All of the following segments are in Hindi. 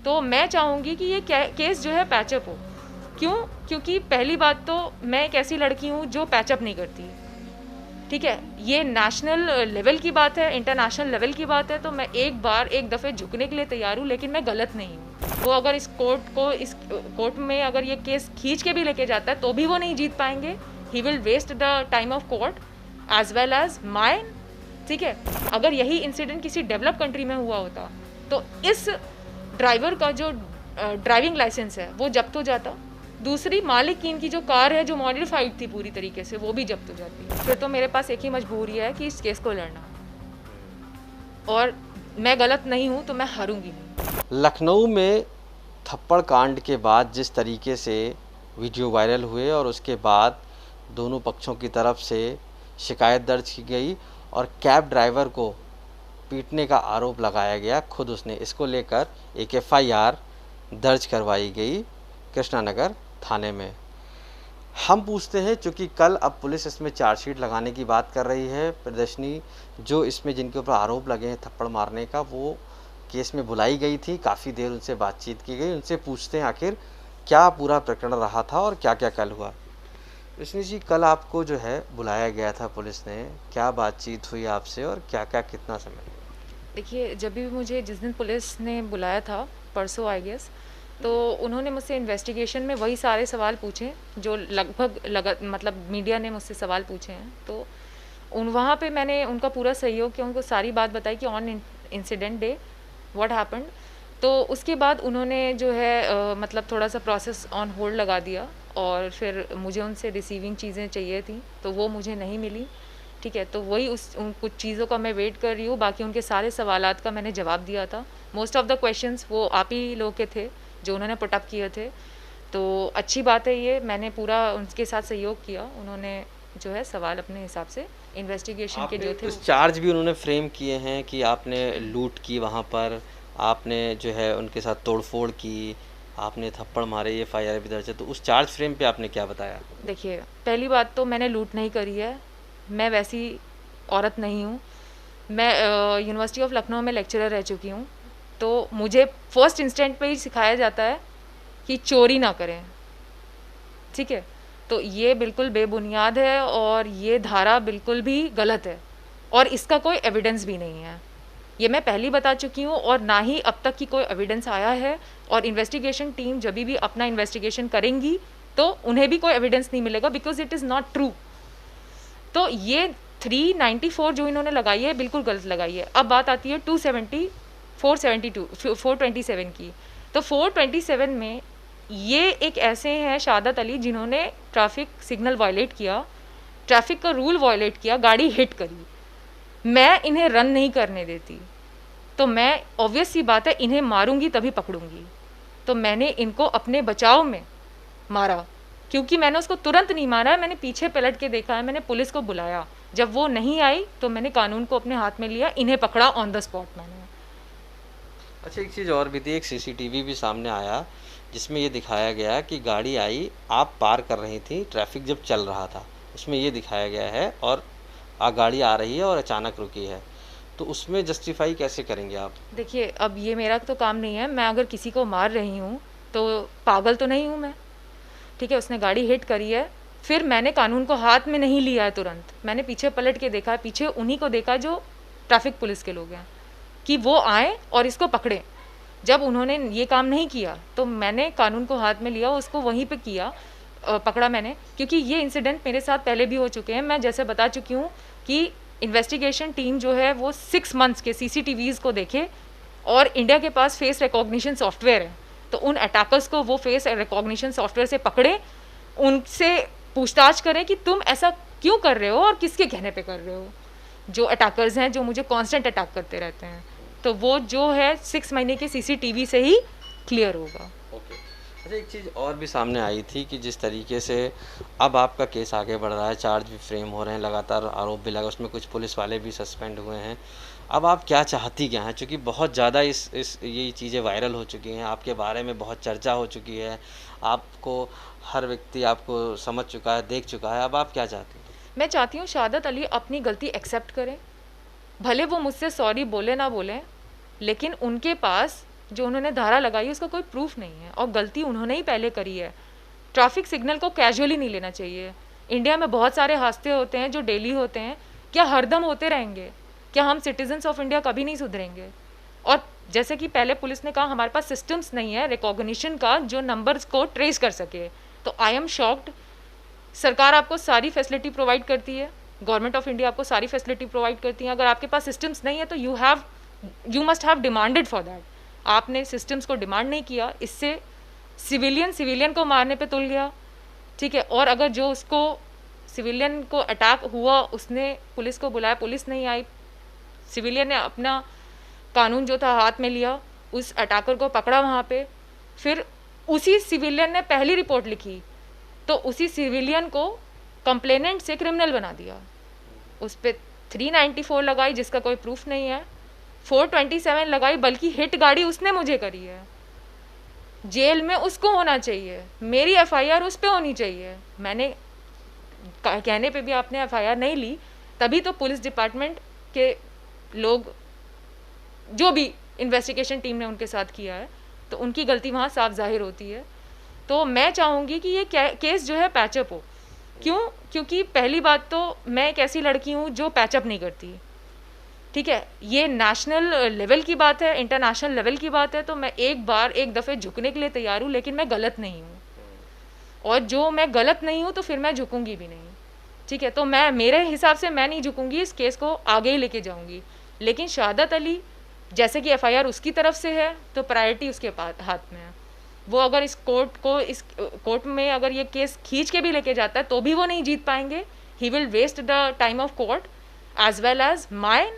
तो मैं चाहूँगी कि ये केस जो है पैचअप हो। क्यों? क्योंकि पहली बात तो मैं एक ऐसी लड़की हूँ जो पैचअप नहीं करती, ठीक है। ये नेशनल लेवल की बात है, इंटरनेशनल लेवल की बात है, तो मैं एक दफ़े झुकने के लिए तैयार हूँ, लेकिन मैं गलत नहीं हूँ। वो अगर इस कोर्ट में अगर ये केस खींच के भी लेके जाता है तो भी वो नहीं जीत पाएंगे। He will waste the time of court as well as mine, ठीक है। अगर यही इंसिडेंट किसी डेवलप कंट्री में हुआ होता तो इस ड्राइवर का जो ड्राइविंग लाइसेंस है वो जब्त हो जाता। दूसरी, मालिक की इनकी जो कार है जो मॉडिफाइड थी पूरी तरीके से, वो भी जब्त हो जाती। फिर तो मेरे पास एक ही मजबूरी है कि इस केस को लड़ना, और मैं गलत नहीं हूँ तो मैं हारूंगी नहीं। लखनऊ में थप्पड़ कांड के बाद जिस तरीके से वीडियो वायरल हुए और उसके बाद दोनों पक्षों की तरफ से शिकायत दर्ज की गई और कैब ड्राइवर को पीटने का आरोप लगाया गया, खुद उसने इसको लेकर एक FIR दर्ज करवाई गई कृष्णानगर थाने में। हम पूछते हैं, चूँकि कल अब पुलिस इसमें चार्जशीट लगाने की बात कर रही है, प्रदर्शनी जो इसमें जिनके ऊपर आरोप लगे हैं थप्पड़ मारने का, वो केस में बुलाई गई थी, काफ़ी देर उनसे बातचीत की गई। उनसे पूछते हैं आखिर क्या पूरा प्रकरण रहा था और क्या क्या कल हुआ। कृष्ण जी, कल आपको जो है बुलाया गया था पुलिस ने, क्या बातचीत हुई आपसे और क्या क्या कितना समय? देखिए, जब भी मुझे जिस दिन पुलिस ने बुलाया था, परसों आई गेस, तो उन्होंने मुझसे इन्वेस्टिगेशन में वही सारे सवाल पूछे जो मतलब मीडिया ने मुझसे सवाल पूछे हैं। तो वहाँ पे मैंने उनका पूरा सहयोग किया, उनको सारी बात बताई कि on incident day what happened. तो उसके बाद उन्होंने जो है मतलब थोड़ा सा प्रोसेस ऑन होल्ड लगा दिया, और फिर मुझे उनसे रिसीविंग चीज़ें चाहिए थी तो वो मुझे नहीं मिली, ठीक है। तो वही उन कुछ चीज़ों का मैं वेट कर रही हूँ। बाकी उनके सारे सवालात का मैंने जवाब दिया था। मोस्ट ऑफ द क्वेश्चंस वो आप ही लोग के थे जो उन्होंने पुटअप किए थे। तो अच्छी बात है ये, मैंने पूरा उनके साथ सहयोग किया। उन्होंने जो है सवाल अपने हिसाब से इन्वेस्टिगेशन के जो थे कुछ चार्ज भी उन्होंने फ्रेम किए हैं कि आपने लूट की, वहाँ पर आपने जो है उनके साथ तोड़फोड़ की, आपने थप्पड़ मारे, ये FIR भी दर्ज है। तो उस चार्ज फ्रेम पे आपने क्या बताया? देखिए, पहली बात तो मैंने लूट नहीं करी है, मैं वैसी औरत नहीं हूँ। मैं यूनिवर्सिटी ऑफ लखनऊ में लेक्चरर रह चुकी हूँ, तो मुझे फर्स्ट इंस्टेंट पे ही सिखाया जाता है कि चोरी ना करें, ठीक है। तो ये बिल्कुल बेबुनियाद है और ये धारा बिल्कुल भी गलत है, और इसका कोई एविडेंस भी नहीं है। ये मैं पहले बता चुकी हूँ, और ना ही अब तक की कोई एविडेंस आया है। और इन्वेस्टिगेशन टीम जब भी अपना इन्वेस्टिगेशन करेंगी तो उन्हें भी कोई एविडेंस नहीं मिलेगा, because it is not true. तो ये 394 जो इन्होंने लगाई है बिल्कुल गलत लगाई है। अब बात आती है 270, 472, 427 की। तो 427 में ये एक ऐसे हैं शहादत अली जिन्होंने ट्रैफिक सिग्नल वायलेट किया, ट्रैफिक का रूल वायलेट किया, गाड़ी हिट करी। मैं इन्हें रन नहीं करने देती, तो मैं ऑब्वियस सी बात है इन्हें मारूंगी तभी पकड़ूंगी। तो मैंने इनको अपने बचाव में मारा, क्योंकि मैंने उसको तुरंत नहीं मारा है, मैंने पीछे पलट के देखा है, मैंने पुलिस को बुलाया। जब वो नहीं आई तो मैंने कानून को अपने हाथ में लिया, इन्हें पकड़ा ऑन द स्पॉट मैंने। अच्छा, एक चीज़ और भी थी, एक CCTV भी सामने आया जिसमें ये दिखाया गया कि गाड़ी आई, आप पार कर रही थी, ट्रैफिक जब चल रहा था, उसमें ये दिखाया गया है, और गाड़ी आ रही है और अचानक रुकी है। तो उसमें जस्टिफाई कैसे करेंगे आप? देखिए, अब ये मेरा तो काम नहीं है। मैं अगर किसी को मार रही हूँ तो पागल तो नहीं हूँ मैं, ठीक है। उसने गाड़ी हिट करी है, फिर मैंने कानून को हाथ में नहीं लिया है तुरंत, मैंने पीछे पलट के देखा, पीछे उन्हीं को देखा जो ट्रैफिक पुलिस के लोग हैं, कि वो आए और इसको पकड़े। जब उन्होंने ये काम नहीं किया तो मैंने कानून को हाथ में लिया, उसको वहीं पे किया, पकड़ा मैंने। क्योंकि ये इंसिडेंट मेरे साथ पहले भी हो चुके हैं। मैं जैसे बता चुकी हूँ कि इन्वेस्टिगेशन टीम जो है वो 6 मंथ्स के CCTVs को देखे, और इंडिया के पास फेस रिकॉग्निशन सॉफ्टवेयर है, तो उन अटैकर्स को वो फेस रिकॉग्निशन सॉफ्टवेयर से पकड़े, उनसे पूछताछ करें कि तुम ऐसा क्यों कर रहे हो और किसके कहने पे कर रहे हो। जो अटैकर्स हैं जो मुझे कांस्टेंट अटैक करते रहते हैं, तो वो जो है 6 महीने के CCTV से ही क्लियर होगा। ओके। अच्छा, एक चीज़ और भी सामने आई थी कि जिस तरीके से अब आपका केस आगे बढ़ रहा है, चार्ज भी फ्रेम हो रहे हैं, लगातार आरोप भी लगा, उसमें कुछ पुलिस वाले भी सस्पेंड हुए हैं। अब आप क्या चाहती क्या हैं? क्योंकि बहुत ज़्यादा ये चीज़ें वायरल हो चुकी हैं, आपके बारे में बहुत चर्चा हो चुकी है, आपको हर व्यक्ति आपको समझ चुका है, देख चुका है। अब आप क्या चाहती हैं? मैं चाहती हूँ शहादत अली अपनी गलती एक्सेप्ट करें, भले वो मुझसे सॉरी बोले ना बोलें, लेकिन उनके पास जो उन्होंने धारा लगाई है उसका कोई प्रूफ नहीं है और गलती उन्होंने ही पहले करी है। ट्रैफिक सिग्नल को कैजुअली नहीं लेना चाहिए। इंडिया में बहुत सारे हादसे होते हैं जो डेली होते हैं, क्या हरदम होते रहेंगे? क्या हम सिटीजन्स ऑफ इंडिया कभी नहीं सुधरेंगे? और जैसे कि पहले पुलिस ने कहा हमारे पास सिस्टम्स नहीं है रिकॉग्निशन का जो नंबर्स को ट्रेस कर सके, तो आई एम शॉक्ड। सरकार आपको सारी फैसिलिटी प्रोवाइड करती है, गवर्नमेंट ऑफ इंडिया आपको सारी फैसिलिटी प्रोवाइड करती है, अगर आपके पास सिस्टम्स नहीं है तो you must have demanded for that. आपने सिस्टम्स को डिमांड नहीं किया, इससे सिविलियन को मारने पे तुल गया, ठीक है। और अगर जो उसको सिविलियन को अटैक हुआ उसने पुलिस को बुलाया, पुलिस नहीं आई, सिविलियन ने अपना कानून जो था हाथ में लिया, उस अटैकर को पकड़ा वहाँ पे, फिर उसी सिविलियन ने पहली रिपोर्ट लिखी तो उसी सिविलियन को कंप्लेनेंट से क्रिमिनल बना दिया। उस पर 394 लगाई जिसका कोई प्रूफ नहीं है, 427 लगाई, बल्कि हिट गाड़ी उसने मुझे करी है। जेल में उसको होना चाहिए, मेरी एफआईआर उस पर होनी चाहिए। मैंने कहने पे भी आपने एफआईआर नहीं ली, तभी तो पुलिस डिपार्टमेंट के लोग जो भी इन्वेस्टिगेशन टीम ने उनके साथ किया है तो उनकी गलती वहाँ साफ जाहिर होती है। तो मैं चाहूँगी कि ये केस जो है पैचअप हो। क्यों? क्योंकि पहली बात तो मैं एक ऐसी लड़की हूँ जो पैचअप नहीं करती, ठीक है। ये नेशनल लेवल की बात है, इंटरनेशनल लेवल की बात है, तो मैं एक दफ़े झुकने के लिए तैयार हूँ, लेकिन मैं गलत नहीं हूँ। और जो मैं गलत नहीं हूँ तो फिर मैं झुकूंगी भी नहीं, ठीक है। तो मैं मेरे हिसाब से मैं नहीं झुकूंगी, इस केस को आगे ही लेके जाऊंगी। लेकिन शहादत अली जैसे कि एफआईआर उसकी तरफ से है तो प्रायोरिटी उसके हाथ में है। वो अगर इस कोर्ट में अगर ये केस खींच के भी लेके जाता है तो भी वो नहीं जीत पाएंगे। He will waste the time of court as well as mine,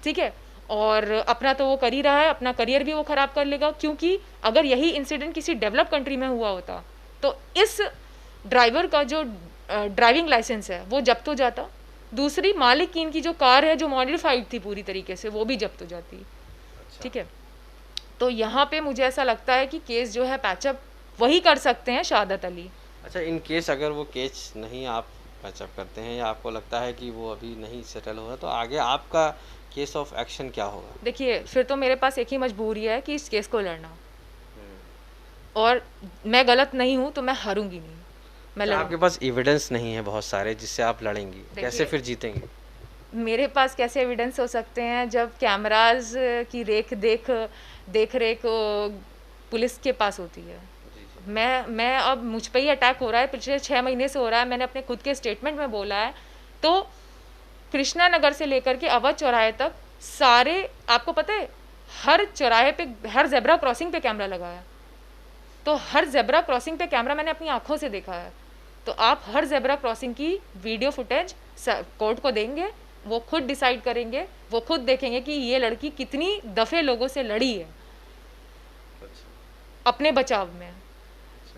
ठीक है। और अपना तो वो कर ही रहा है, अपना करियर भी वो ख़राब कर लेगा, क्योंकि अगर यही इंसिडेंट किसी डेवलप कंट्री में हुआ होता तो इस ड्राइवर का जो ड्राइविंग लाइसेंस है वो जब्त हो जाता। दूसरी, मालिक की इनकी जो कार है जो मॉडिफाइड थी पूरी तरीके से, वो भी जब्त हो जाती, अच्छा। ठीक है। तो यहाँ पे मुझे ऐसा लगता है कि केस जो है पैचअप वही कर सकते हैं, शहादत अली। अच्छा, इन केस अगर वो केस नहीं आप पैचअप करते हैं या आपको लगता है कि वो अभी नहीं सेटल हो रहा, तो आगे आपका केस ऑफ एक्शन क्या होगा? देखिए, फिर तो मेरे पास एक ही मजबूरी है कि इस केस को लड़ना, और मैं गलत नहीं हूँ तो मैं हारूंगी नहीं, मैं अच्छा, आपके पास एविडेंस नहीं है बहुत सारे जिससे आप लड़ेंगी, कैसे फिर जीतेंगे? मेरे पास कैसे एविडेंस हो सकते हैं जब कैमराज की देख रेख पुलिस के पास होती है। मैं अब मुझ पे ही अटैक हो रहा है, पिछले 6 महीने से हो रहा है। मैंने अपने खुद के स्टेटमेंट में बोला है। तो कृष्णा नगर से लेकर के अवध चौराहे तक सारे, आपको पता है, हर चौराहे पे, हर जेब्रा क्रॉसिंग पे कैमरा लगा है। तो हर जेब्रा क्रॉसिंग पे कैमरा मैंने अपनी आंखों से देखा है। तो आप हर जेब्रा क्रॉसिंग की वीडियो फुटेज कोर्ट को देंगे, वो खुद डिसाइड करेंगे, वो खुद देखेंगे कि ये लड़की कितनी दफ़े लोगों से लड़ी है अपने बचाव में।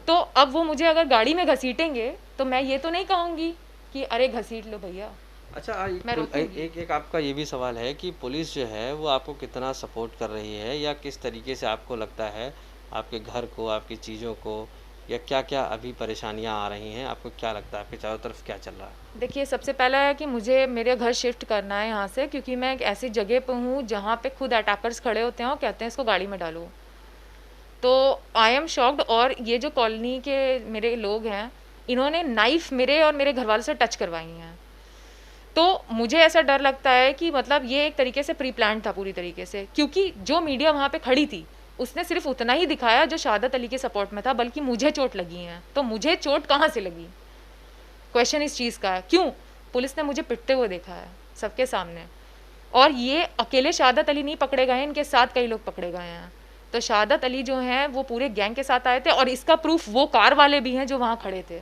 तो अब वो मुझे अगर गाड़ी में घसीटेंगे तो मैं ये तो नहीं कहूँगी कि अरे घसीट लो भैया। अच्छा, एक आपका ये भी सवाल है कि पुलिस जो है वो आपको कितना सपोर्ट कर रही है, या किस तरीके से आपको लगता है आपके घर को, आपकी चीज़ों को, या क्या क्या अभी परेशानियां आ रही हैं? आपको क्या लगता है आपके चारों तरफ क्या चल रहा है? देखिए, सबसे पहला है कि मुझे मेरे घर शिफ्ट करना है यहाँ से, क्योंकि मैं एक ऐसी जगह पर हूँ जहाँ पे खुद अटैकर्स खड़े होते हैं और कहते हैं इसको गाड़ी में डालो। तो आई एम शॉक्ड। और ये जो कॉलोनी के मेरे लोग हैं, इन्होंने नाइफ मेरे और मेरे घर वालों से टच करवाई हैं। तो मुझे ऐसा डर लगता है कि मतलब ये एक तरीके से प्री प्लान था पूरी तरीके से, क्योंकि जो मीडिया वहाँ पे खड़ी थी उसने सिर्फ उतना ही दिखाया जो शहादत अली के सपोर्ट में था, बल्कि मुझे चोट लगी है। तो मुझे चोट कहाँ से लगी, क्वेश्चन इस चीज़ का है। क्यों? पुलिस ने मुझे पिटते हुए देखा है सबके सामने, और ये अकेले शहादत अली नहीं पकड़े गए हैं, इनके साथ कई लोग पकड़े गए हैं। तो शहादत अली जो हैं वो पूरे गैंग के साथ आए थे, और इसका प्रूफ वो कार वाले भी हैं जो वहाँ खड़े थे,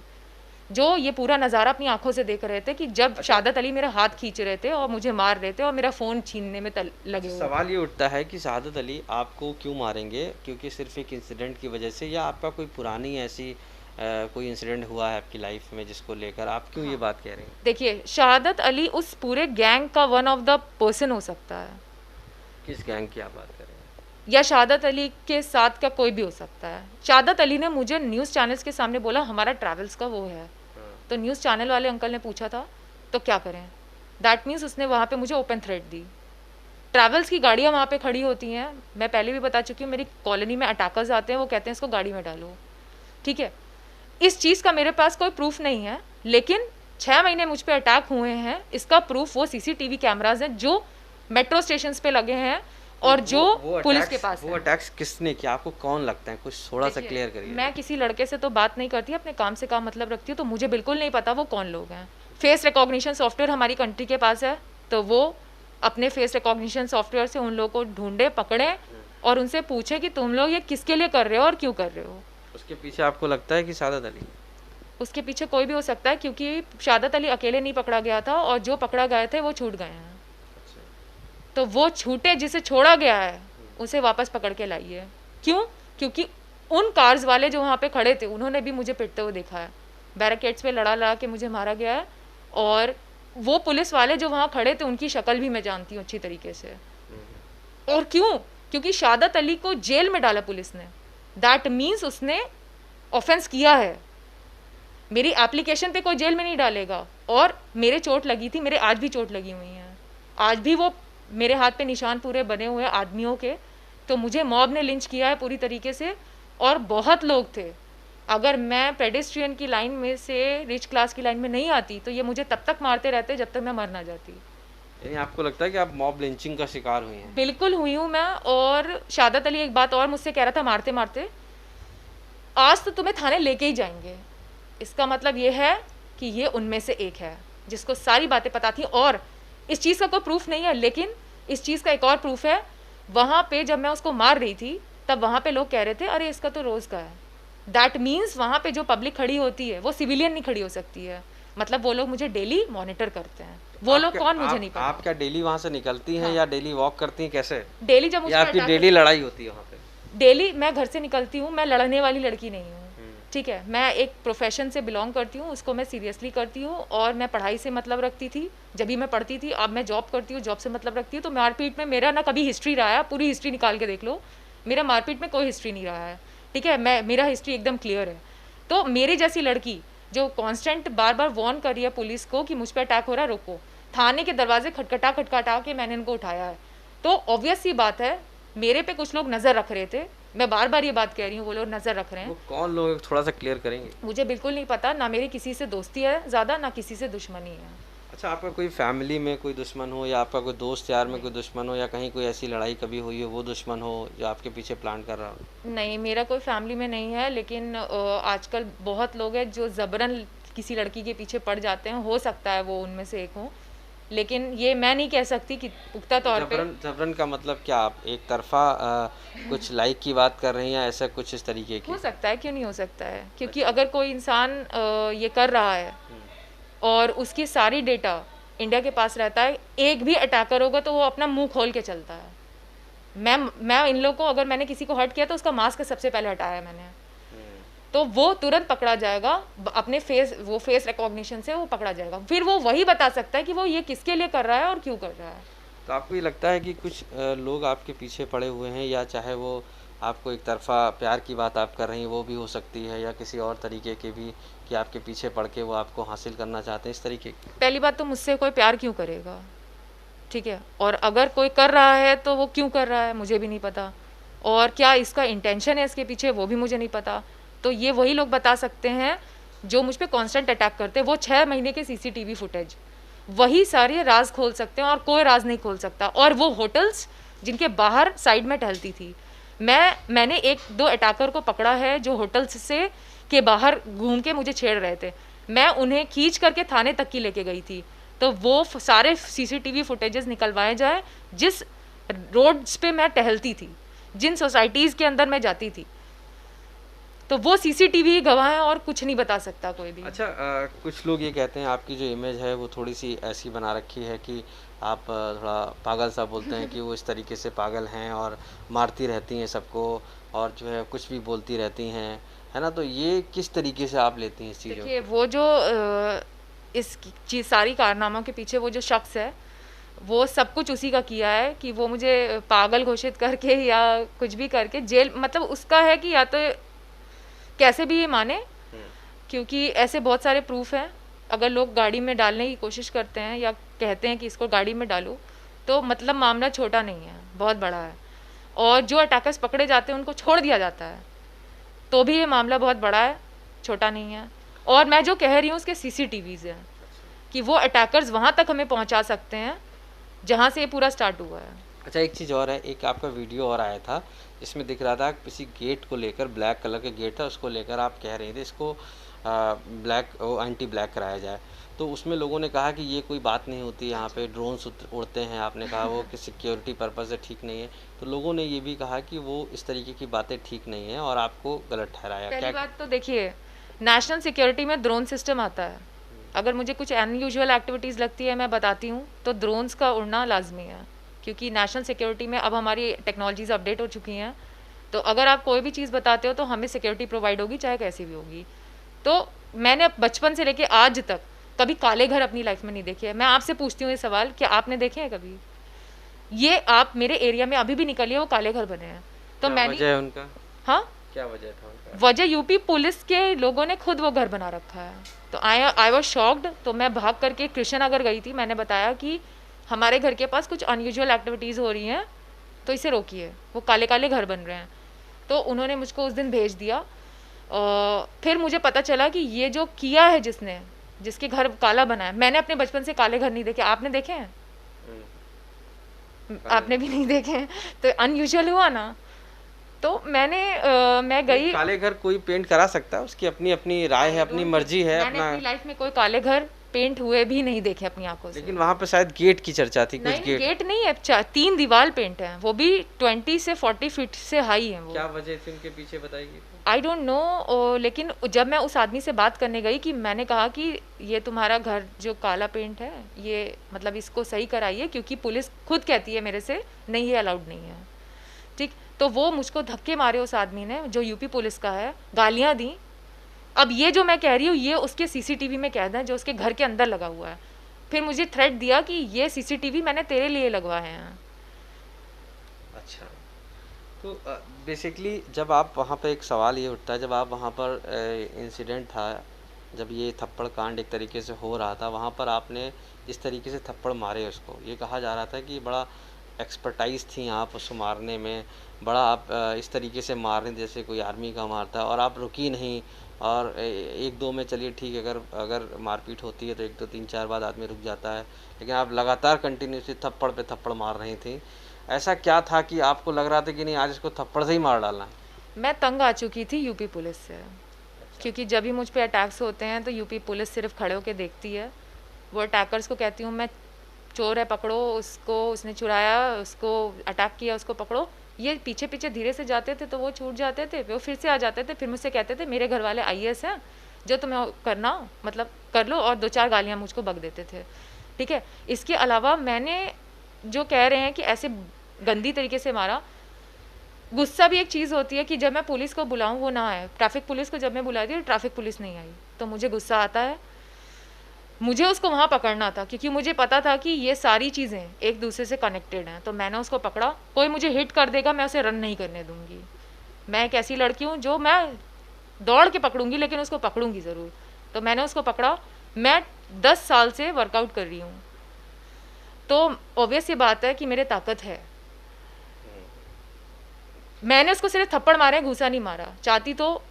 जो ये पूरा नज़ारा अपनी आंखों से देख रहे थे कि जब शहादत अली मेरा हाथ खींच रहे थे और मुझे मार रहे थे और मेरा फ़ोन छीनने में लगे हुए। सवाल ये उठता है कि शहादत अली आपको क्यों मारेंगे? क्योंकि सिर्फ एक इंसिडेंट की वजह से, या आपका कोई पुरानी ऐसी कोई इंसिडेंट हुआ है आपकी लाइफ में जिसको लेकर आप क्यों ये बात कह रहे हैं? देखिए, शहादत अली उस पूरे गैंग का वन ऑफ द पर्सन हो सकता है। किस गैंग की आप बात कर रहे हैं? या शहादत अली के साथ का कोई भी हो सकता है। शहादत अली ने मुझे न्यूज़ चैनल्स के सामने बोला हमारा ट्रैवल्स का वो है, तो न्यूज़ चैनल वाले अंकल ने पूछा था तो क्या करें। दैट मीन्स उसने वहाँ पे मुझे ओपन थ्रेट दी। ट्रैवल्स की गाड़ियाँ वहाँ पे खड़ी होती हैं, मैं पहले भी बता चुकी हूँ, मेरी कॉलोनी में अटैकर्स आते हैं, वो कहते हैं इसको गाड़ी में डालो, ठीक है। इस चीज़ का मेरे पास कोई प्रूफ नहीं है, लेकिन 6 महीने मुझ पे अटैक हुए हैं, इसका प्रूफ वो सीसीटीवी कैमराज हैं जो मेट्रो स्टेशन पे लगे हैं और जो पुलिस के पास वो अटैक्स किसने किया, आपको कौन लगता है, कुछ थोड़ा सा क्लियर करिए। मैं किसी लड़के से तो बात नहीं करती, अपने काम से काम मतलब रखती हूँ, तो मुझे बिल्कुल नहीं पता वो कौन लोग हैं। फेस रिकॉग्निशन सॉफ्टवेयर हमारी कंट्री के पास है, तो वो अपने फेस रिकॉग्निशन सॉफ्टवेयर से उन लोगों को ढूंढे, पकड़े और उनसे पूछे कि तुम लोग ये किसके लिए कर रहे हो और क्यों कर रहे हो। उसके पीछे आपको लगता है कि सादत अली? उसके पीछे कोई भी हो सकता है, क्योंकि शादत अली अकेले नहीं पकड़ा गया था और जो पकड़ा गए थे वो छूट गए हैं। तो वो छूटे जिसे छोड़ा गया है उसे वापस पकड़ के लाइए। क्यों? क्योंकि उन कार्स वाले जो वहाँ पे खड़े थे उन्होंने भी मुझे पिटते हुए देखा है, बैरिकेड्स पे लड़ा लड़ा के मुझे मारा गया है, और वो पुलिस वाले जो वहाँ खड़े थे उनकी शक्ल भी मैं जानती हूँ अच्छी तरीके से। और क्यों? क्योंकि शादत अली को जेल में डाला पुलिस ने, दैट मीन्स उसने ऑफेंस किया है। मेरी एप्लीकेशन पे कोई जेल में नहीं डालेगा। और मेरे चोट लगी थी, मेरे आज भी चोट लगी हुई हैं, आज भी वो मेरे हाथ पे निशान पूरे बने हुए आदमियों के। तो मुझे मॉब ने लिंच किया है पूरी तरीके से, और बहुत लोग थे। अगर मैं पेडेस्ट्रियन की लाइन में से रिच क्लास की लाइन में नहीं आती तो ये मुझे तब तक मारते रहते जब तक मैं मर ना जाती। यानी आपको लगता है कि आप मॉब लिंचिंग का शिकार हुई हैं? बिल्कुल हुई हूँ मैं। और शादत अली एक बात और मुझसे कह रहा था मारते मारते, आज तो तुम्हें थाने लेके ही जाएंगे। इसका मतलब ये है कि ये उनमें से एक है जिसको सारी बातें पता थी। और इस चीज़ का कोई प्रूफ नहीं है, लेकिन इस चीज़ का एक और प्रूफ है। वहाँ पे जब मैं उसको मार रही थी तब वहाँ पे लोग कह रहे थे अरे इसका तो रोज़ का है। दैट मीन्स वहाँ पे जो पब्लिक खड़ी होती है वो सिविलियन नहीं खड़ी हो सकती है, मतलब वो लोग मुझे डेली मॉनिटर करते हैं। वो लोग कौन मुझे नहीं पता। आप क्या डेली वहाँ से निकलती हैं या डेली वॉक करती हैं, कैसे? डेली जब मुझे आपकी डेली लड़ाई होती है वहाँ पे? डेली मैं घर से निकलती हूँ, मैं लड़ने वाली लड़की नहीं हूँ, ठीक है। मैं एक प्रोफेशन से बिलोंग करती हूँ, उसको मैं सीरियसली करती हूँ, और मैं पढ़ाई से मतलब रखती थी जब भी मैं पढ़ती थी। अब मैं जॉब करती हूँ, जॉब से मतलब रखती हूँ। तो मारपीट में मेरा ना कभी हिस्ट्री रहा है, पूरी हिस्ट्री निकाल के देख लो, मेरा मारपीट में कोई हिस्ट्री नहीं रहा है, ठीक है। मेरा हिस्ट्री एकदम क्लियर है। तो मेरी जैसी लड़की जो कॉन्स्टेंट बार बार वार्न कर रही है पुलिस को कि मुझ पर अटैक हो रहा है, रोको, थाने के दरवाजे खटखटा के मैंने इनको उठाया है। तो ऑब्वियस सी बात है मेरे पे कुछ लोग नज़र रख रहे थे। मैं बार बार ये बात कह रही हूँ, वो लोग नज़र रख रहे हैं। वो कौन लोग, थोड़ा सा क्लियर करेंगे? मुझे बिल्कुल नहीं पता, ना मेरी किसी से दोस्ती है ज़्यादा, ना किसी से दुश्मनी है। अच्छा, आपका कोई फैमिली में कोई दुश्मन हो, या आपका कोई दोस्त यार में कोई दुश्मन हो, या कहीं कोई ऐसी लड़ाई कभी हुई हो वो दुश्मन हो जो आपके पीछे प्लान कर रहा हो? नहीं, मेरा कोई फैमिली में नहीं है, लेकिन आजकल बहुत लोग हैं जो ज़बरन किसी लड़की के पीछे पड़ जाते हैं। हो सकता है वो उनमें से एक हो, लेकिन ये मैं नहीं कह सकती कि पुख्ता तौर पे। जबरन का मतलब क्या? आप एक तरफा कुछ लाइक की बात कर रही हैं, ऐसा कुछ इस तरीके की? हो सकता है, क्यों नहीं हो सकता है, क्योंकि अगर कोई इंसान ये कर रहा है और उसकी सारी डेटा इंडिया के पास रहता है, एक भी अटैकर होगा तो वो अपना मुंह खोल के चलता है। मैं इन लोगों को, अगर मैंने किसी को हर्ट किया तो उसका मास्क सबसे पहले हटाया मैंने, तो वो तुरंत पकड़ा जाएगा। अपने फेस रिकॉग्निशन से वो पकड़ा जाएगा। फिर वो वही बता सकता है कि वो ये किसके लिए कर रहा है और क्यों कर रहा है। तो आपको ये लगता है कि कुछ लोग आपके पीछे पड़े हुए हैं, या चाहे वो आपको एक तरफा प्यार की बात आप कर रही हैं वो भी हो सकती है, या किसी और तरीके के भी कि आपके पीछे पड़ के वो आपको हासिल करना चाहते हैं, इस तरीके की? पहली बात तो मुझसे कोई प्यार क्यों करेगा, ठीक है। और अगर कोई कर रहा है तो वो क्यों कर रहा है मुझे भी नहीं पता, और क्या इसका इंटेंशन है इसके पीछे वो भी मुझे नहीं पता। तो ये वही लोग बता सकते हैं जो मुझ पे कांस्टेंट अटैक करते हैं। वो 6 महीने के सीसीटीवी फुटेज, वही सारे राज खोल सकते हैं, और कोई राज नहीं खोल सकता। और वो होटल्स जिनके बाहर साइड में टहलती थी, मैंने 1-2 अटैकर को पकड़ा है जो होटल्स से के बाहर घूम के मुझे छेड़ रहे थे। मैं उन्हें खींच करके थाने तक की लेके गई थी। तो वो सारे सीसीटीवी फुटेजेस निकलवाए जाए जिस रोड्स पे मैं टहलती थी, जिन सोसाइटीज़ के अंदर मैं जाती थी। तो वो सीसीटीवी गवाह है और कुछ नहीं बता सकता कोई भी। अच्छा, कुछ लोग ये कहते हैं आपकी जो इमेज है वो थोड़ी सी ऐसी बना रखी है कि आप थोड़ा पागल सा बोलते हैं कि वो इस तरीके से पागल हैं और मारती रहती हैं सबको, और जो है कुछ भी बोलती रहती हैं, है ना? तो ये किस तरीके से आप लेती हैं इस चीज़ों देखिए, वो जो इस चीज़ सारी कारनामों के पीछे वो जो शख्स है वो सब कुछ उसी का किया है कि वो मुझे पागल घोषित करके या कुछ भी करके जेल, मतलब उसका है कि या तो कैसे भी ये माने, क्योंकि ऐसे बहुत सारे प्रूफ हैं। अगर लोग गाड़ी में डालने की कोशिश करते हैं या कहते हैं कि इसको गाड़ी में डालो, तो मतलब मामला छोटा नहीं है, बहुत बड़ा है। और जो अटैकर्स पकड़े जाते हैं उनको छोड़ दिया जाता है, तो भी ये मामला बहुत बड़ा है, छोटा नहीं है। और मैं जो कह रही हूँ उसके सीसीटीवीज़ हैं कि वो अटैकर्स वहाँ तक हमें पहुँचा सकते हैं जहाँ से ये पूरा स्टार्ट हुआ है। अच्छा, एक चीज़ और है, एक आपका वीडियो और आया था इसमें दिख रहा था किसी गेट को लेकर, ब्लैक कलर के गेट था उसको लेकर आप कह रहे थे इसको ब्लैक एंटी ब्लैक कराया जाए। तो उसमें लोगों ने कहा कि ये कोई बात नहीं होती, यहाँ पे ड्रोन्स उड़ते हैं, आपने कहा वो कि सिक्योरिटी पर्पज़ से ठीक नहीं है। तो लोगों ने ये भी कहा कि वो इस तरीके की बातें ठीक नहीं है और आपको गलत ठहराया। पहली बात तो देखिए, नेशनल सिक्योरिटी में ड्रोन सिस्टम आता है। अगर मुझे कुछ अनयूजुअल एक्टिविटीज़ लगती है मैं बताती हूँ, तो ड्रोन्स का उड़ना लाजमी है, क्योंकि नेशनल सिक्योरिटी में अब हमारी टेक्नोलॉजीज़ अपडेट हो चुकी हैं। तो अगर आप कोई भी चीज़ बताते हो तो हमें सिक्योरिटी प्रोवाइड होगी, चाहे कैसी भी होगी। तो मैंने बचपन से लेके आज तक कभी काले घर अपनी लाइफ में नहीं देखे है। मैं आपसे पूछती हूँ ये सवाल, क्या आपने देखे हैं कभी? ये आप मेरे एरिया में अभी भी निकलिए, वो काले घर बने हैं। तो मैंने, वजह है उनका, हाँ, क्या वजह था उनका? वजह यूपी पुलिस के लोगों ने खुद वो घर बना रखा है। तो आई वॉज शॉक्ड। तो मैं भाग करके कृष्ण नगर गई थी, मैंने बताया कि हमारे घर के पास कुछ अनयूजुअल एक्टिविटीज़ हो रही हैं, तो इसे रोकिए, वो काले काले घर बन रहे हैं। तो उन्होंने मुझको उस दिन भेज दिया। फिर मुझे पता चला कि ये जो किया है जिसने, जिसके घर काला बना है, मैंने अपने बचपन से काले घर नहीं देखे। आपने देखे हैं? आपने भी नहीं देखे हैं, तो अनयूजुअल हुआ ना। तो मैं गई। काले घर कोई पेंट करा सकता है, उसकी अपनी अपनी राय है, अपनी मर्जी है। मैंने अपनी लाइफ में कोई काले घर पेंट हुए भी नहीं देखे अपनी आंखों से। लेकिन वहाँ पे शायद गेट की चर्चा थी, कुछ नहीं, गेट नहीं है, 3 दीवार पेंट है, वो भी 20 से 40 फीट से हाई है वो। क्या वजह थी उनके पीछे बताइए? I don't know. लेकिन जब मैं उस आदमी से बात करने गई कि मैंने कहा कि ये तुम्हारा घर जो काला पेंट है, ये मतलब इसको सही कराइए, क्योंकि पुलिस खुद कहती है मेरे से नहीं, ये अलाउड नहीं है, ठीक। तो वो मुझको धक्के मारे उस आदमी ने, जो यूपी पुलिस का है, गालियाँ दी। अब ये जो मैं कह रही हूँ ये उसके सीसीटीवी में कैद है, जो उसके घर के अंदर लगा हुआ है। फिर मुझे थ्रेट दिया कि ये सीसीटीवी मैंने तेरे लिए लगवाए हैं। अच्छा, तो बेसिकली जब आप वहाँ पे, एक सवाल ये उठता है, जब आप वहाँ पर इंसिडेंट था, जब ये थप्पड़ कांड एक तरीके से हो रहा था, वहाँ पर आपने इस तरीके से थप्पड़ मारे उसको, ये कहा जा रहा था कि बड़ा एक्सपर्टाइज थी आप उसको मारने में, बड़ा आप इस तरीके से मार रहे जैसे कोई आर्मी का मारता, और आप रुकी नहीं। और एक दो में चलिए ठीक है, अगर मारपीट होती है तो 1 2 3 4 बार आदमी रुक जाता है, लेकिन आप लगातार कंटिन्यूसली थप्पड़ पे थप्पड़ मार रही थी। ऐसा क्या था कि आपको लग रहा था कि नहीं आज इसको थप्पड़ से ही मार डालना है? मैं तंग आ चुकी थी यूपी पुलिस से, क्योंकि जब भी मुझ पे अटैक्स होते हैं तो यूपी पुलिस सिर्फ खड़े होकर देखती है। वो अटैकर्स को कहती हूँ मैं, चोर है पकड़ो उसको, उसने चुराया, उसको अटैक किया, उसको पकड़ो। ये पीछे पीछे धीरे से जाते थे तो वो छूट जाते थे, वो फिर से आ जाते थे, फिर मुझसे कहते थे मेरे घर वाले IAS हैं, जो तुम्हें करना मतलब कर लो, और 2-4 गालियाँ मुझको बक देते थे, ठीक है। इसके अलावा मैंने जो कह रहे हैं कि ऐसे गंदी तरीके से मारा, गुस्सा भी एक चीज़ होती है कि जब मैं पुलिस को बुलाऊं वो ना आए। ट्रैफिक पुलिस को जब मैं बुलाई थी ट्रैफिक पुलिस नहीं आई, तो मुझे गुस्सा आता है। मुझे उसको वहाँ पकड़ना था, क्योंकि मुझे पता था कि ये सारी चीज़ें एक दूसरे से कनेक्टेड हैं। तो मैंने उसको पकड़ा। कोई मुझे हिट कर देगा मैं उसे रन नहीं करने दूंगी। मैं एक ऐसी लड़की हूँ जो मैं दौड़ के पकड़ूंगी, लेकिन उसको पकड़ूंगी ज़रूर। तो मैंने उसको पकड़ा। मैं 10 साल से वर्कआउट कर रही हूँ, तो ऑब्वियस ये बात है कि मेरे ताकत है। मैंने उसको सिर्फ थप्पड़ मारे, घूसा नहीं मारा। चाहती तो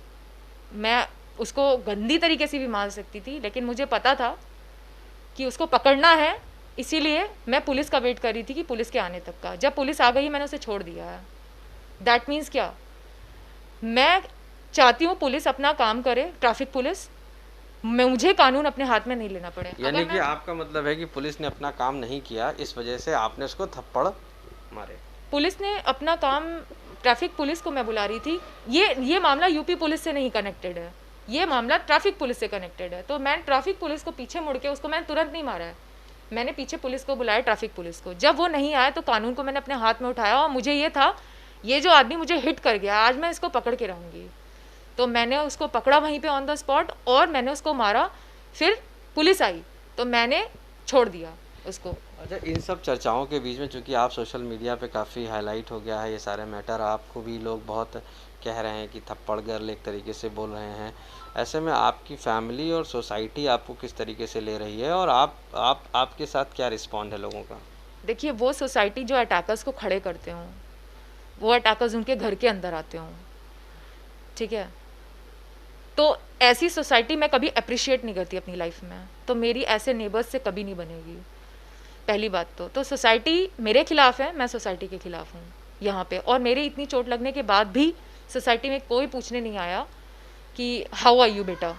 मैं उसको गंदी तरीके से भी मार सकती थी, लेकिन मुझे पता था कि उसको पकड़ना है, इसीलिए मैं पुलिस का वेट कर रही थी कि पुलिस के आने तक का। जब पुलिस आ गई मैंने उसे छोड़ दिया है। दैट मीन्स क्या, मैं चाहती हूँ पुलिस अपना काम करे, ट्रैफिक पुलिस, मुझे कानून अपने हाथ में नहीं लेना पड़े। यानी कि आपका मतलब है कि पुलिस ने अपना काम नहीं किया, इस वजह से आपने उसको थप्पड़ मारे। पुलिस ने अपना काम, ट्रैफिक पुलिस को मैं बुला रही थी। ये मामला यूपी पुलिस से नहीं कनेक्टेड है, ये मामला ट्रैफिक पुलिस से कनेक्टेड है। तो मैं ट्रैफिक पुलिस को पीछे मुड़ के उसको मैंने तुरंत नहीं मारा है, मैंने पीछे पुलिस को बुलाया, ट्रैफिक पुलिस को। जब वो नहीं आया तो कानून को मैंने अपने हाथ में उठाया, और मुझे ये था ये जो आदमी मुझे हिट कर गया, आज मैं इसको पकड़ के रहूँगी। तो मैंने उसको पकड़ा वहीं पे ऑन द स्पॉट, और मैंने उसको मारा। फिर पुलिस आई तो मैंने छोड़ दिया उसको। अच्छा, इन सब चर्चाओं के बीच में चूंकि आप सोशल मीडिया पे काफ़ी हाईलाइट हो गया है ये सारे मैटर, आपको भी लोग बहुत कह रहे हैं कि थप्पड़ गर्ल एक तरीके से बोल रहे हैं, ऐसे में आपकी फैमिली और सोसाइटी आपको किस तरीके से ले रही है, और आपके साथ क्या रिस्पॉन्ड है लोगों का? देखिए वो सोसाइटी जो अटैकर्स को खड़े करते हों, वो अटैकर्स उनके घर के अंदर आते हों, ठीक है, तो ऐसी सोसाइटी मैं कभी अप्रिशिएट नहीं करती अपनी लाइफ में, तो मेरी ऐसे नेबर्स से कभी नहीं बनेगी। पहली बात तो सोसाइटी मेरे खिलाफ है, मैं सोसाइटी के खिलाफ हूँ यहाँ पे, और मेरे इतनी चोट लगने के बाद भी सोसाइटी में कोई पूछने नहीं आया कि हाउ आर यू बेटा,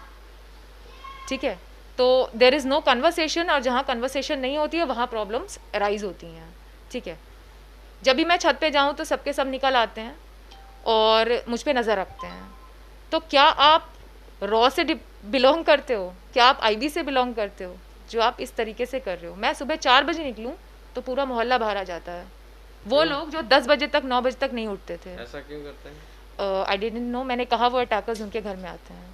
ठीक है, तो देर इज़ नो कन्वर्सेशन, और जहाँ कन्वर्सेशन नहीं होती है वहाँ प्रॉब्लम्स अराइज होती हैं, ठीक है। जब भी मैं छत पे जाऊँ तो सबके सब निकल आते हैं और मुझ पे नज़र रखते हैं। तो क्या आप रॉ से बिलोंग करते हो, क्या आप आईबी से बिलोंग करते हो जो आप इस तरीके से कर रहे हो? मैं सुबह 4 बजे निकलूँ तो पूरा मोहल्ला बाहर आ जाता है। वो लोग जो 10 बजे तक 9 बजे तक नहीं उठते थे। ऐसा क्यों करते हैं? आई डिडंट नो, मैंने कहा वो अटैकर्स उनके घर में आते हैं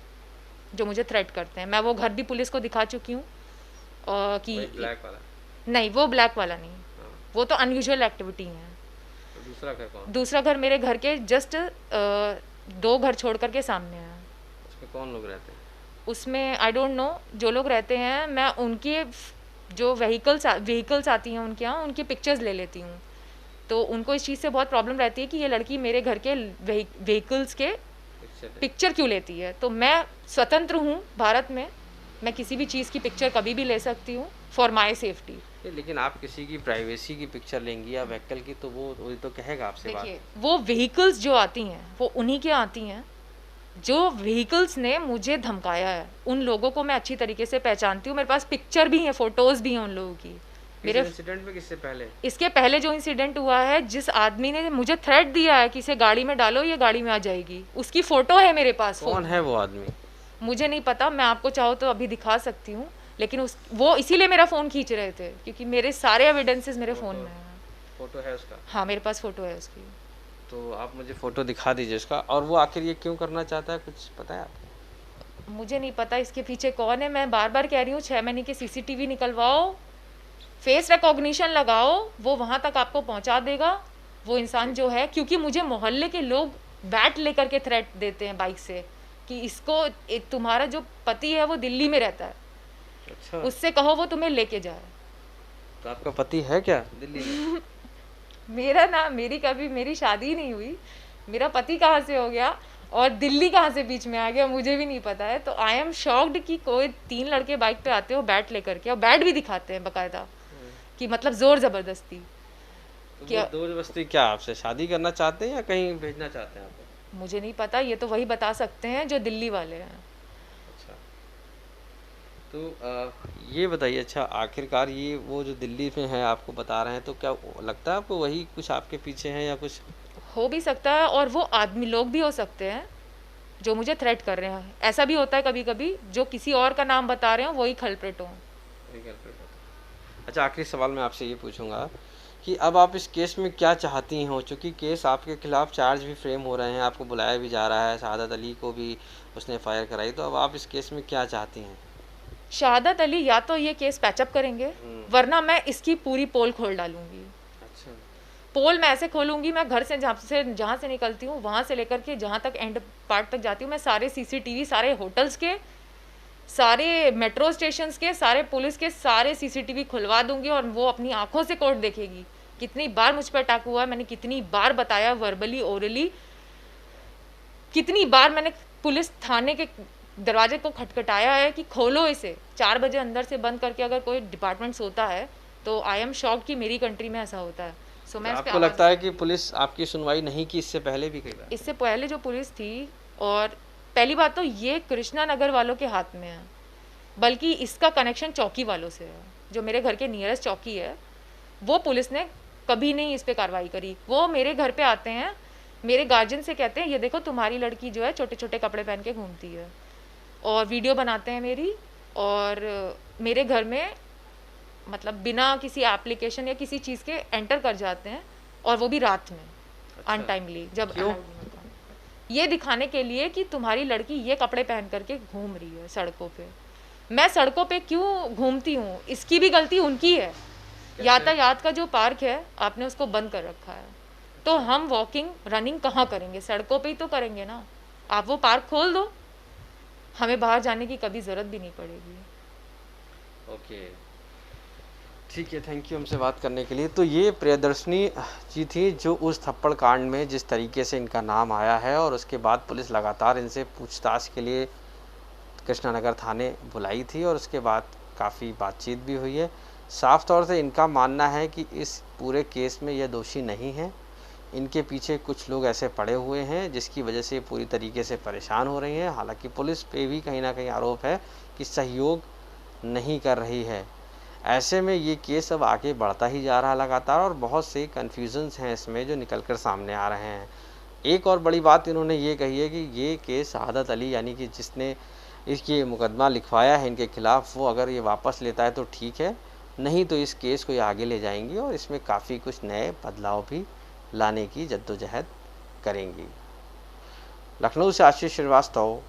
जो मुझे थ्रेट करते हैं। मैं वो घर भी पुलिस को दिखा चुकी हूँ कि ब्लैक वाला? नहीं, वो ब्लैक वाला नहीं, हाँ। वो तो अनयूजुअल एक्टिविटी है। तो दूसरा घर कौन? दूसरा घर मेरे घर के जस्ट 2 घर छोड़ करके सामने है। उसमें कौन लोग रहते हैं? उसमें आई डोंट नो, जो लोग रहते हैं मैं उनके जो व्हीकल्स आती हैं उनके यहाँ, उनकी पिक्चर्स ले लेती हूँ। तो उनको इस चीज़ से बहुत प्रॉब्लम रहती है कि ये लड़की मेरे घर के व्हीकल्स के पिक्चर क्यों लेती है। तो मैं स्वतंत्र हूँ भारत में, मैं किसी भी चीज़ की पिक्चर कभी भी ले सकती हूँ फॉर माई सेफ्टी। लेकिन आप किसी की प्राइवेसी की पिक्चर लेंगी या व्हीकल की, तो वो तो कहेगा आपसे बात। देखिए वो व्हीकल्स जो आती हैं वो उन्हीं के आती हैं जो व्हीकल्स ने मुझे धमकाया है। उन लोगों को मैं अच्छी तरीके से पहचानती हूँ, मेरे पास पिक्चर भी हैं, फोटोज़ भी हैं उन लोगों की। मेरे इंसिडेंट में किससे पहले? इसके पहले जो इंसिडेंट हुआ है, जिस आदमी ने मुझे थ्रेट दिया है कि इसे गाड़ी में डालो, ये गाड़ी में आ जाएगी, उसकी फ़ोटो है मेरे पास। कौन है वो आदमी? मुझे नहीं पता, मैं आपको चाहो तो अभी दिखा सकती हूँ, लेकिन वो इसीलिए मेरा फ़ोन खींच रहे थे क्योंकि मेरे सारे एविडेंसेस मेरे फ़ोन में हैं। फ़ोटो है उसका? हाँ, मेरे पास फ़ोटो है उसकी। तो आप मुझे फ़ोटो दिखा दीजिए उसका। और वो आखिर ये क्यों करना चाहता है, कुछ पता है आपको? मुझे नहीं पता इसके पीछे कौन है। मैं बार बार कह रही हूँ 6 महीने के सीसीटीवी निकलवाओ, फेस रिकॉग्निशन लगाओ, वो वहाँ तक आपको पहुँचा देगा वो इंसान जो है। क्योंकि मुझे मोहल्ले के लोग बैट लेकर के थ्रेट देते हैं बाइक से कि इसको, तुम्हारा जो पति है वो दिल्ली में रहता है, अच्छा, उससे कहो वो तुम्हें लेके जाए। तो आपका पति है क्या दिल्ली में? मेरी शादी नहीं हुई, मेरा पति कहाँ से हो गया और दिल्ली कहाँ से बीच में आ गया मुझे भी नहीं पता है। तो आई एम शॉक्ड कि कोई 3 लड़के बाइक पे आते हो बैट लेकर के, और बैट भी दिखाते हैं बकायदा कि मतलब जोर जबरदस्ती। तो क्या जोर जबरदस्ती क्या आपसे शादी करना चाहते हैं या कहीं भेजना चाहते हैं आपको? मुझे नहीं पता, ये तो वही बता सकते हैं जो दिल्ली वाले हैं। अच्छा, तो ये बताइए, अच्छा आखिरकार ये वो जो दिल्ली में है आपको बता रहे हैं, तो क्या लगता है आपको वही कुछ आपके पीछे हैं या कुछ? हो भी सकता है, और वो आदमी लोग भी हो सकते हैं जो मुझे थ्रेट कर रहे हैं। ऐसा भी होता है कभी कभी जो किसी और का नाम बता रहे हो वही कल्प्रिट हो। अच्छा, आखिरी सवाल मैं आपसे ये पूछूंगा कि अब आप इस केस में क्या चाहती हैं? हो चूँकि केस आपके खिलाफ चार्ज भी फ्रेम हो रहे हैं, आपको बुलाया भी जा रहा है, शहादत अली को भी उसने फायर कराई, तो अब आप इस केस में क्या चाहती हैं? शहादत अली या तो ये केस पैचअप करेंगे, वरना मैं इसकी पूरी पोल खोल डालूंगी। अच्छा, पोल मैं ऐसे खोलूंगी, मैं घर से जहाँ से निकलती हूँ वहाँ से लेकर के जहाँ तक एंड पार्ट तक जाती हूँ, मैं सारे सीसीटीवी, सारे होटल्स के, सारे मेट्रो स्टेशंस के, सारे पुलिस के सारे सीसीटीवी खुलवा दूंगी, और वो अपनी आंखों से कोर्ट देखेगी कितनी बार मुझ पर अटैक हुआ है। मैंने कितनी बार बताया, वर्बली ओरली, कितनी बार मैंने पुलिस थाने के दरवाजे को खटखटाया है कि खोलो इसे। 4 बजे अंदर से बंद करके अगर कोई डिपार्टमेंट सोता है तो आई एम शॉक्ड कि मेरी कंट्री में ऐसा होता है। सो मैं आपको लगता है कि पुलिस आपकी सुनवाई नहीं की इससे पहले भी? कई बार इससे पहले जो पुलिस थी, और पहली बात तो ये कृष्णा नगर वालों के हाथ में है, बल्कि इसका कनेक्शन चौकी वालों से है। जो मेरे घर के नियरेस्ट चौकी है, वो पुलिस ने कभी नहीं इस पर कार्रवाई करी। वो मेरे घर पे आते हैं, मेरे गार्जियन से कहते हैं ये देखो तुम्हारी लड़की जो है छोटे छोटे कपड़े पहन के घूमती है, और वीडियो बनाते हैं मेरी, और मेरे घर में मतलब बिना किसी एप्लीकेशन या किसी चीज़ के एंटर कर जाते हैं, और वो भी रात में। अच्छा, अनटाइमली, जब क्यों? ये दिखाने के लिए कि तुम्हारी लड़की ये कपड़े पहन करके घूम रही है सड़कों पे। मैं सड़कों पे क्यों घूमती हूँ, इसकी भी गलती उनकी है। यातायात का जो पार्क है आपने उसको बंद कर रखा है, तो हम वॉकिंग रनिंग कहाँ करेंगे, सड़कों पे ही तो करेंगे ना। आप वो पार्क खोल दो, हमें बाहर जाने की कभी ज़रूरत भी नहीं पड़ेगी। ओके, ठीक है, थैंक यू हमसे बात करने के लिए। तो ये प्रियदर्शनी जी थी जो उस थप्पड़ कांड में जिस तरीके से इनका नाम आया है, और उसके बाद पुलिस लगातार इनसे पूछताछ के लिए कृष्णानगर थाने बुलाई थी और उसके बाद काफ़ी बातचीत भी हुई है। साफ तौर से इनका मानना है कि इस पूरे केस में ये दोषी नहीं है, इनके पीछे कुछ लोग ऐसे पड़े हुए हैं जिसकी वजह से पूरी तरीके से परेशान हो रही हैं। हालांकि पुलिस पे भी कहीं ना कहीं आरोप है कि सहयोग नहीं कर रही है। ऐसे में ये केस अब आगे बढ़ता ही जा रहा है लगातार, और बहुत से कन्फ्यूजन्स हैं इसमें जो निकल कर सामने आ रहे हैं। एक और बड़ी बात इन्होंने ये कही है कि ये केस शहादत अली यानी कि जिसने इसके मुकदमा लिखवाया है इनके खिलाफ़, वो अगर ये वापस लेता है तो ठीक है, नहीं तो इस केस को ये आगे ले जाएंगी और इसमें काफ़ी कुछ नए बदलाव भी लाने की जद्दोजहद करेंगी। लखनऊ से आशीष श्रीवास्तव।